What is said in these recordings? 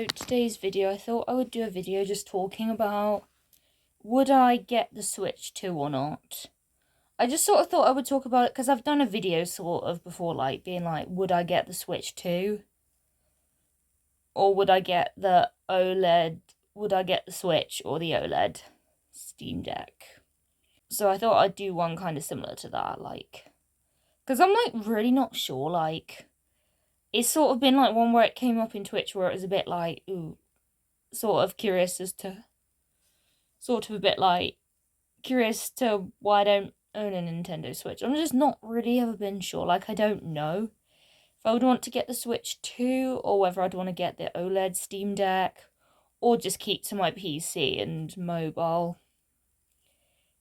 So today's video, I thought I would do a video just talking about would I get the Switch 2 or not. I just sort of thought I would talk about it because I've done a video sort of before, like being like, would I get the Switch 2? Or would I get the OLED, would I get the Switch or the OLED Steam Deck? So I thought I'd do one kind of similar to that, like, because I'm like really not sure, like, it's sort of been like one where it came up in Twitch where it was a bit like, ooh, sort of curious as to, sort of a bit like, curious to why I don't own a Nintendo Switch. I'm just not really ever been sure. Like, I don't know if I would want to get the Switch 2 or whether I'd want to get the OLED Steam Deck or just keep to my PC and mobile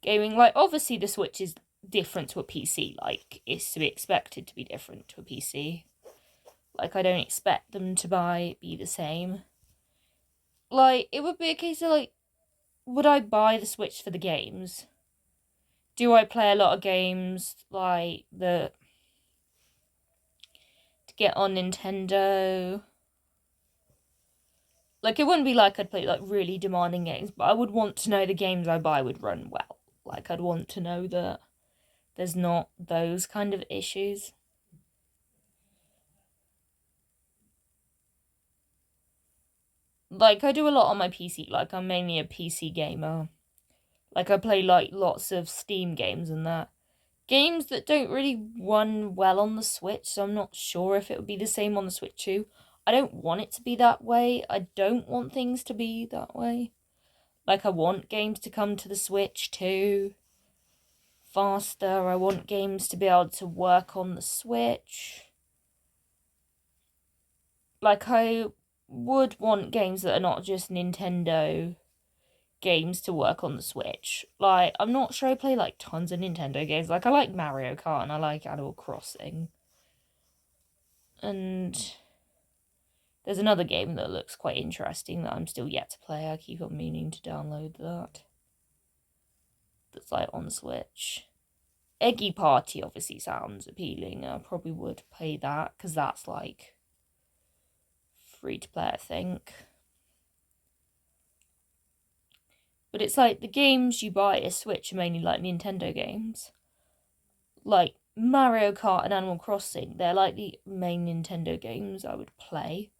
gaming. Like, obviously the Switch is different to a PC. Like, it's to be expected to be different to a PC. Like, I don't expect them to be the same. Like, it would be a case of, like, would I buy the Switch for the games? Do I play a lot of games, like, to get on Nintendo? Like, it wouldn't be like I'd play, like, really demanding games, but I would want to know the games I buy would run well. Like, I'd want to know that there's not those kind of issues. Like, I do a lot on my PC. Like, I'm mainly a PC gamer. Like, I play, like, lots of Steam games and that. Games that don't really run well on the Switch, so I'm not sure if it would be the same on the Switch too. I don't want it to be that way. I don't want things to be that way. Like, I want games to come to the Switch too faster. I want games to be able to work on the Switch. Like, I would want games that are not just Nintendo games to work on the Switch. Like, I'm not sure I play, like, tons of Nintendo games. Like, I like Mario Kart and I like Animal Crossing. And there's another game that looks quite interesting that I'm still yet to play. I keep on meaning to download that. That's, like, on the Switch. Eggy Party obviously sounds appealing. I probably would play that, because that's, like, free to play, I think. But it's like, the games you buy a Switch are mainly, like, Nintendo games. Like, Mario Kart and Animal Crossing, they're, like, the main Nintendo games I would play.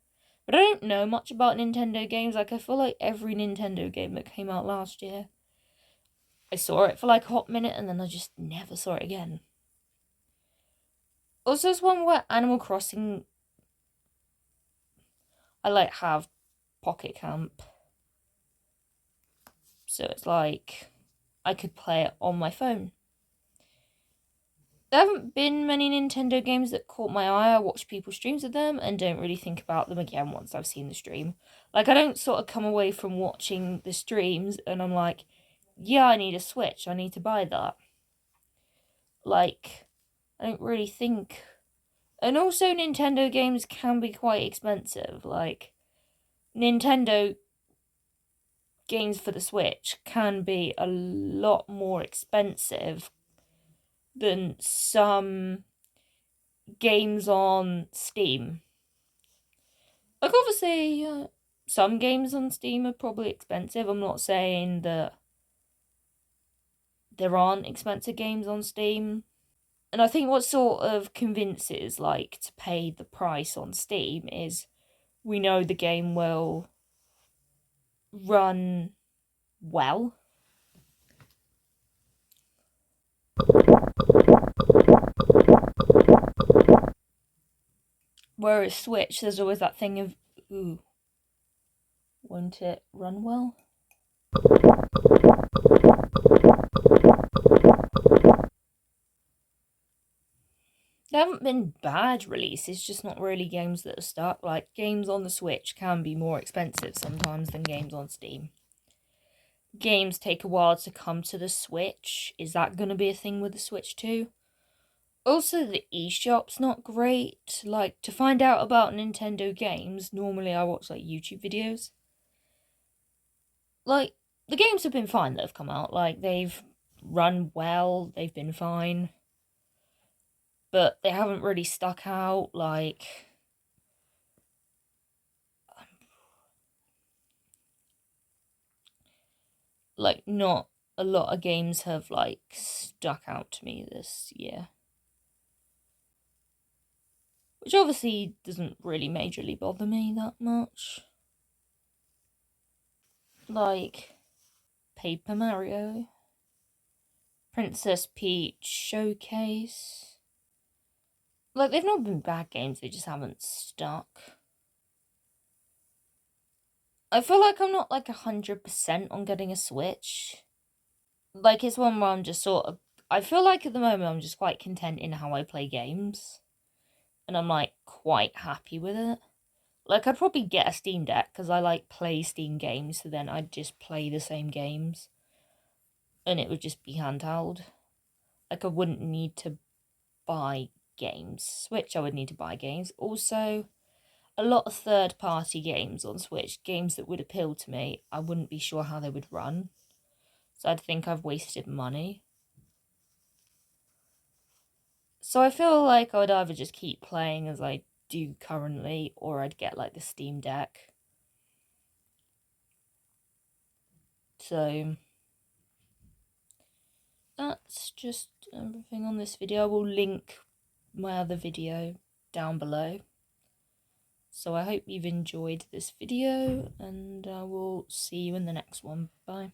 But I don't know much about Nintendo games. Like, I feel like every Nintendo game that came out last year, I saw it for, like, a hot minute, and then I just never saw it again. Also, there's one where Animal Crossing, I, like, have Pocket Camp. So it's like, I could play it on my phone. There haven't been many Nintendo games that caught my eye. I watch people streams of them and don't really think about them again once I've seen the stream. Like, I don't sort of come away from watching the streams and I'm like, yeah, I need a Switch. I need to buy that. Like, I don't really think. And also, Nintendo games can be quite expensive. Like, Nintendo games for the Switch can be a lot more expensive than some games on Steam. Like, obviously, some games on Steam are probably expensive. I'm not saying that there aren't expensive games on Steam. And I think what sort of convinces, like, to pay the price on Steam is we know the game will run well. Whereas Switch, there's always that thing of, ooh, won't it run well? There haven't been bad releases, just not really games that are stuck. Like, games on the Switch can be more expensive sometimes than games on Steam. Games take a while to come to the Switch. Is that going to be a thing with the Switch too? Also, the eShop's not great. Like, to find out about Nintendo games, normally I watch, like, YouTube videos. Like, the games have been fine that have come out. Like, they've run well, they've been fine. But they haven't really stuck out, like, Like, not a lot of games have, like, stuck out to me this year. Which obviously doesn't really majorly bother me that much. Like, Paper Mario, Princess Peach Showcase. Like, they've not been bad games, they just haven't stuck. I feel like I'm not like 100% on getting a Switch. Like, it's one where I'm just sort of, I feel like at the moment I'm just quite content in how I play games. And I'm like quite happy with it. Like, I'd probably get a Steam Deck because I like play Steam games, so then I'd just play the same games. And it would just be handheld. Like, I wouldn't need to buy games. Switch, I would need to buy games. Also, a lot of third-party games on Switch, games that would appeal to me, I wouldn't be sure how they would run. So I'd think I've wasted money. So I feel like I would either just keep playing as I do currently, or I'd get like the Steam Deck. So that's just everything on this video. I will link my other video down below. So I hope you've enjoyed this video, and I will see you in the next one. Bye.